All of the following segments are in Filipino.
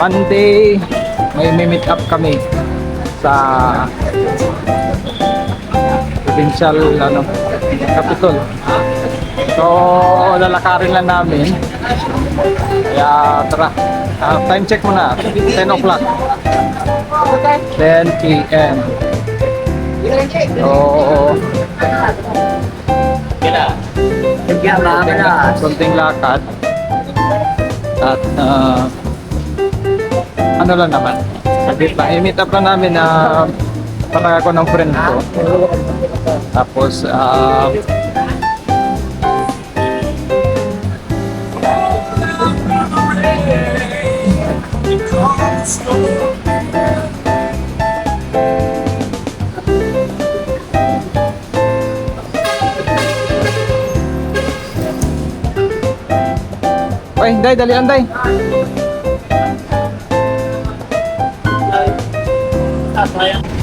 Monday, may meet up kami sa provincial Capitol. So lalakarin lang namin. Kaya tara, time check muna, 10 o'clock, 10 p.m. So konting lakad at ano lang naman, saglit lang, i-meet up lang namin na para ako ng friend ko. Tapos ay, Day, dalian, Day.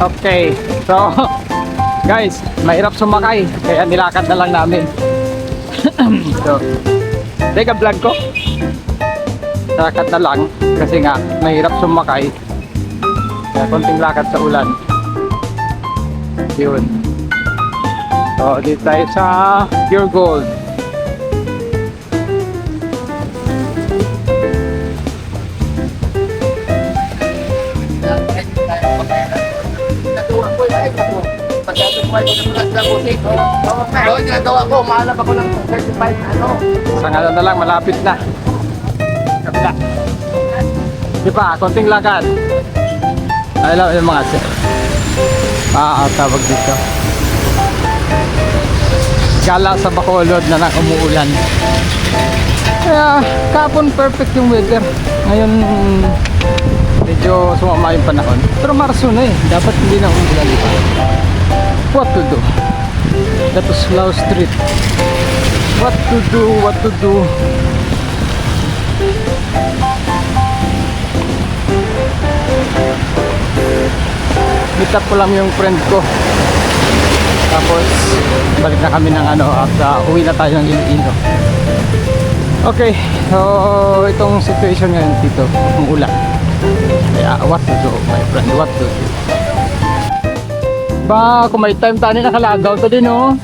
Okay, so guys, mahirap sumakay kaya nilakad na lang namin. So, teka, vlog ko. Lakad na lang kasi nga mahirap sumakay. Kaya konting lakad sa ulan. Yun. So, dito tayo sa Pure Gold. Ginagawa ko, mahalap ako ng 35 Sa ngalan na lang, malapit na. Kabila. Di ba, konting lakad. Ay lang yung mga sir. Tawag dito. Gala sa Bacolod na nang umuulan. Kaya kapon perfect yung weather. Ngayon medyo sumama yung panahon. Pero Marso na eh. Dapat hindi na umuulan pa. What to do? That was Slow Street. What to do? What to do? Meet up ko lang yung friend ko. Tapos balik na kami ng at uwi na tayo ng Iloilo. Okay, so itong situation ngayon dito, umuulan. Kaya what to do, my friend? What to do? Ba, kung may time tani nakalagaw to din, oh.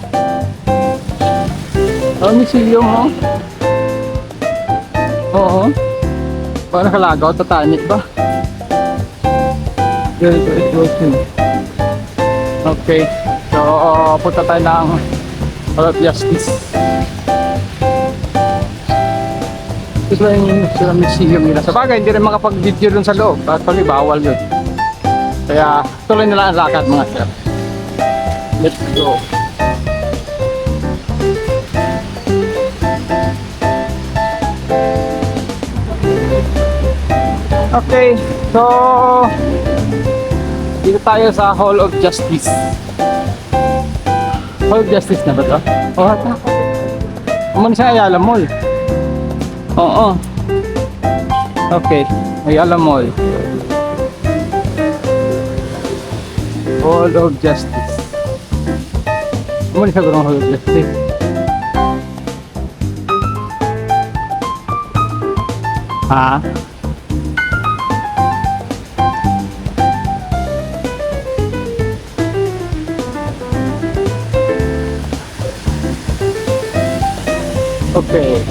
Oh, museum, oh. Oo. Ba, nakalagaw to tani ba? Okay. So, punta tayo ng Hall of Justice. Ito lang yung museum nila. Sa bagay, hindi rin makapag-video dun sa loob. At pali, bawal yun. Kaya, tuloy na lang ang lakad, mga sir. Let's go. Okay, so dito tayo sa Hall of Justice. Hall of Justice na ba ito? Oo, ito. Umano sa Ayala Mall. Oo. Okay, Ayala Mall. Hall of Justice. Umano sa Hall of Justice. Ha? Okay.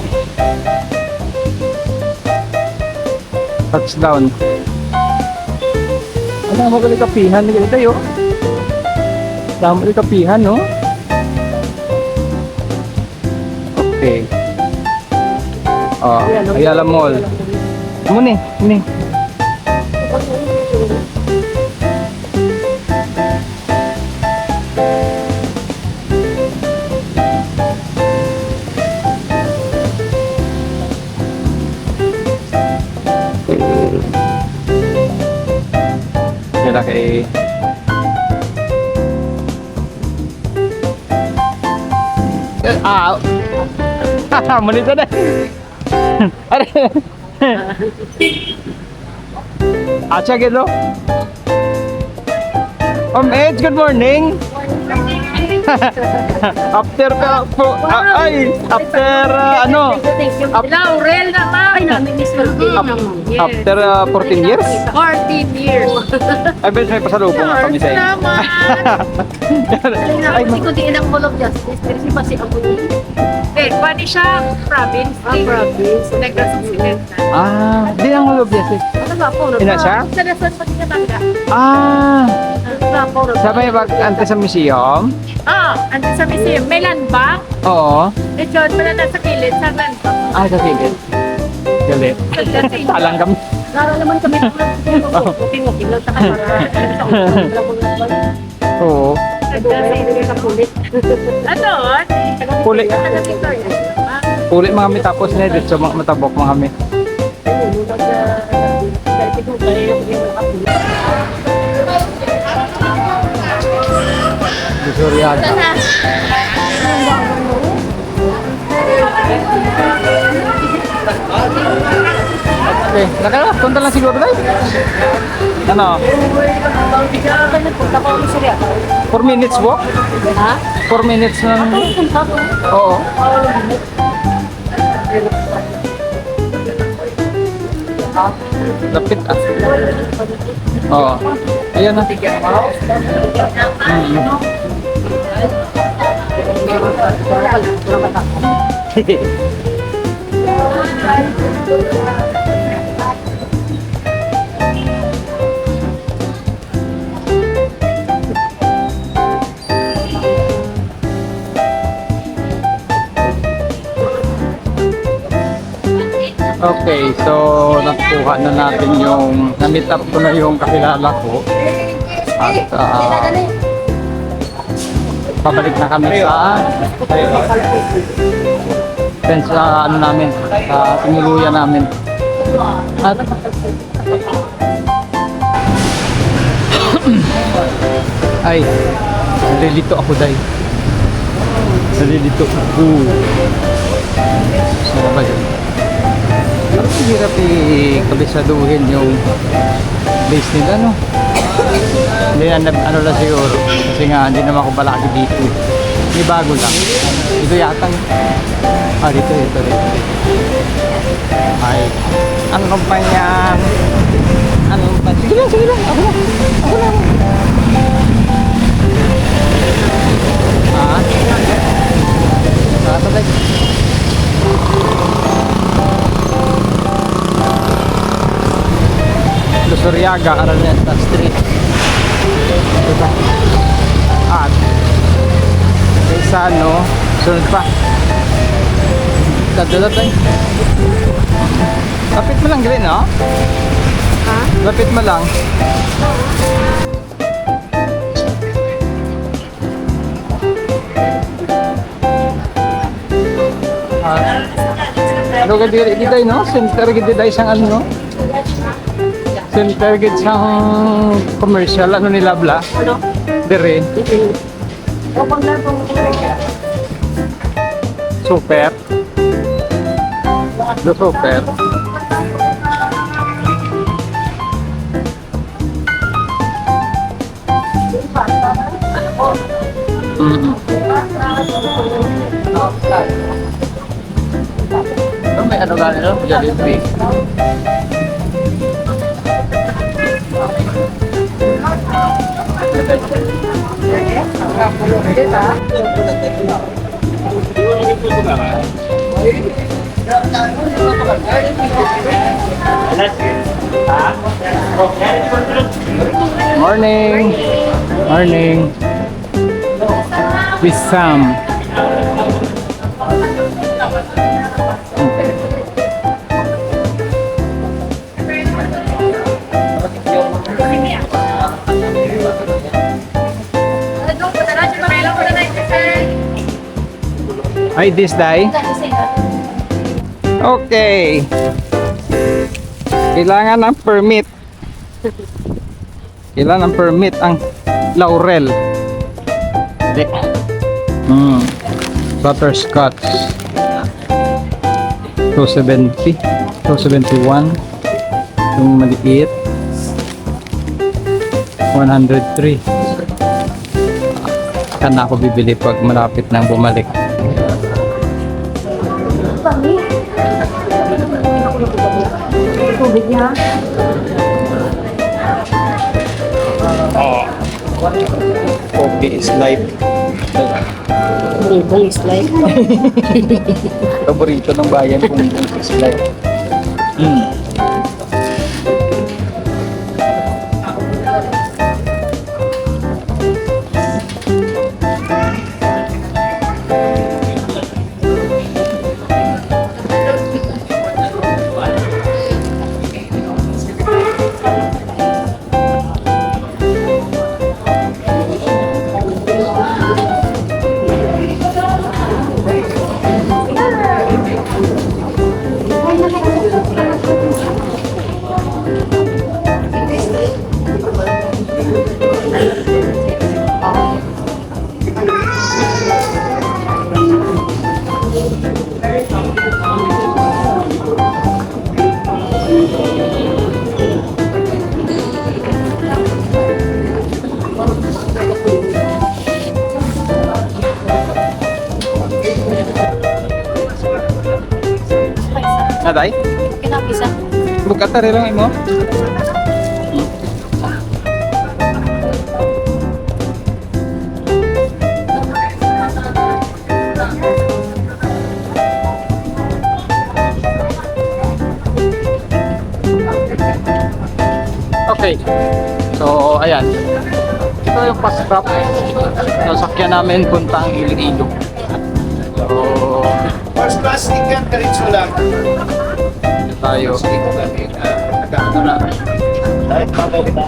Touchdown. Ano mo gali kapihan ni gali tayo? Damo gali kapihan, no? Okay. Ayala Mall. Muni. Kaya kay muli na. Are. Acha gelo. Edge, good morning. After ano? Laurel na ba? Ay, namimiss ko din. Yes. After 14 years? 14 years. Ay, bet may pasalubong ang kami sa inyo. Salamat. Ay, Hindi ko din ang Mall of Justice. Pero si Basi ako din. Eh, pwede siya province. Province. Negros Occidental. Di ang Mall of Justice. Ano ba po? Ina siya? Sa Lasal pati ka tangga. Sa may ante sa museum? Ando sa museum. May land bank. Oo. Lechon, pala nasa kilid sa land bank. Sa tigil. Galit. Talang kami. Laro naman kami ng tingin lang sa kamara. Oo. Ano? Puli. Taga Victoria. Puli mga kami tapos na dito mga matabok mga kami. Bisuriada. Okay, nakala, punta lang siguro tayo. Ano? 4 minutes walk? Ha? 4 minutes na. Oo. Lapit ah. Oo. Ayan na. Okay, so nakuha na natin yung na-meet up ko na yung kakilala ko at pabalik na kami sa ano namin, sa tinuluyan namin at ay nalilito ako dahil nalilito ako so ba yun? Parang hirap kabisaduhin yung base nila, no? Hindi na, ano lang siguro. Kasi nga, hindi naman ako palagi dito. May bago lang. Dito yata. Dito. Ay, ano pa yan? Ano pa? Sige lang. Ako lang. Tatay. Lusuriaga, Araneta Street. Diba? At Quezano, sunod pa. Dadala tayo. Lapit mo lang gawin, no? Ha? Lapit mo lang. Ano ka dito tayo, no? Center gid tayo sang ano, no? Center gid sang commercial, ano nila bla? Ano? Dire. O, pang-labang Super. Do super. May ano gano'n, no? Jollibee. Morning. With Sam. Ay, this day. Okay. Kailangan ng permit. Kailangan ng permit ang Laurel. Hindi. Butterscotch. 270. 271. Yung maliit. 103. Saan na ako bibili pag malapit nang bumalik. Tubig niya. Coffee is life. Tubig is like. Paborito ng bayan kung coffee is life. Naday? Kinapisa. Bukatari lang mo. Okay. So, ayan. Ito yung fast stop. Sasakyan namin puntang Iloilo. So, First class ticket, diretso lang. tayo. Nagkakano na. Dahil pagaw kita.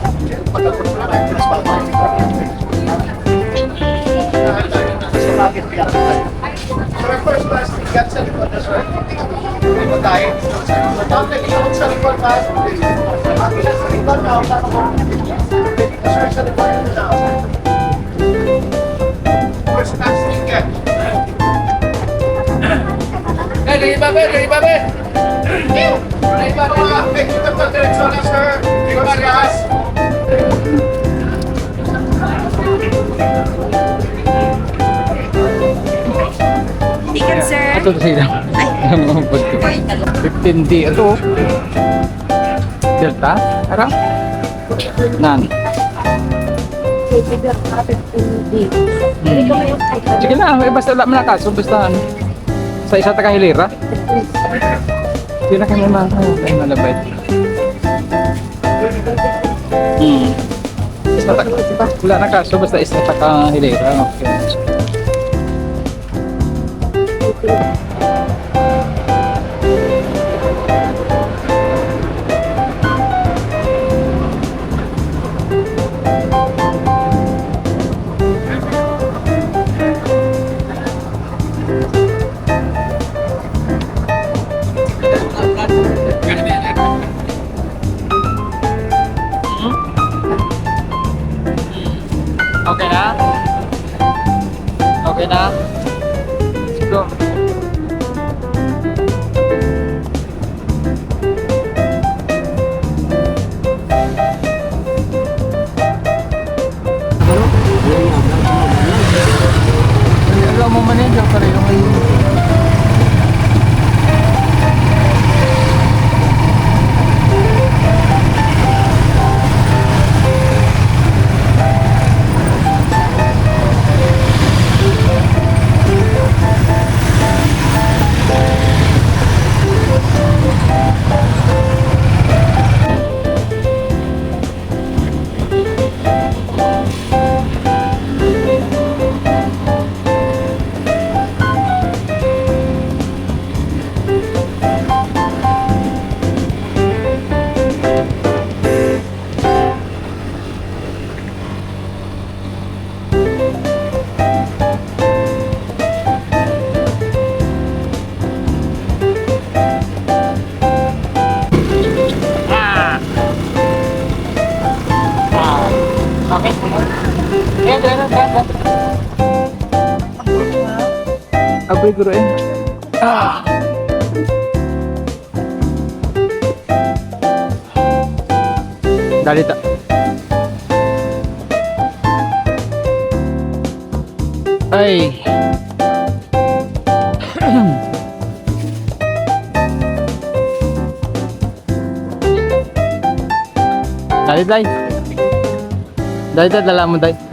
Pagkakunod na lang. Mas pagkaw. Sa bakit ka? Sir, first class ticket sa likod na sir. Hindi mo tayo. Sa taon na gilawag sa likod na. Akila sa likod na. Sir, sa likod na. First class ticket. Dari babe, dari babe. Dari babe, kita pa diretso na sir. First class. Ticket, sir. Ito sila. 15D. Ito. Delta? Arang? Nan. Sige lang, basta wala mo na kaso. Basta ano. Sa isa takang hilira. Hindi na kami ay malabay. Wala na kaso, basta isa takang hilira. Okay. Okay na? Okay na? Let's go. Alam mo man yun, pero yung okay. Apoy guruin. Dali ta. Ay. Dali, Day. Day, dala mo, Day.